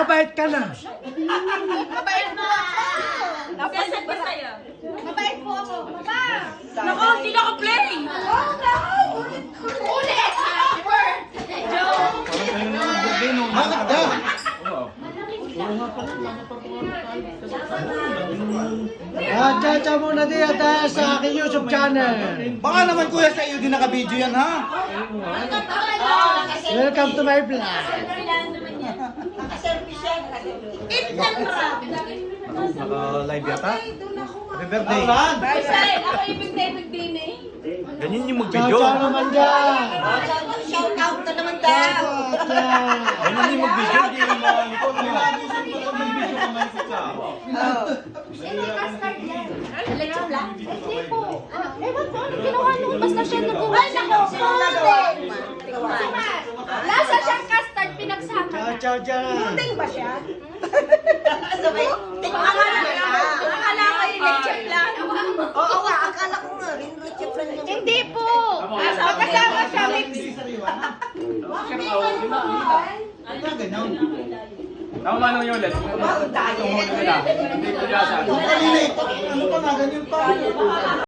mabait ka na. Mabait po ako. Nasaan ka sa'yo? Mabait po ako. Mama! Naku, hindi na ako play! Oh, no! Ulit! Happy birthday, Joe! Bakit ka? Chacha muna din at sa aking YouTube channel. Baka naman kuya sa iyo din naka-video yan ha? Welcome to my vlog. Naka-live yata? Happy birthday. Sa'yo, ako ibig na ibig din eh. Ganyan yung mag-video. Chacha naman dyan. Shout out na naman daw! Ganyan yung mag-video. Hindi yung mga likod nila. Election lang? Hindi po. Ewan ko, ano ginawa nung basta siya nag-uwi. Ay, nako! Lasa siyang custard pinagsama niya. Chacha dyan. Puting ba siya? Sabay, akala ko yung lechon lang. Oo nga, akala ko nga rin lechon lang yung... Hindi po. Kasama siya mix. Tama naman yung ulit. Tumuhod nila. Hindi ko nasa. Kanina ito. Ano pa nga ganyan pa?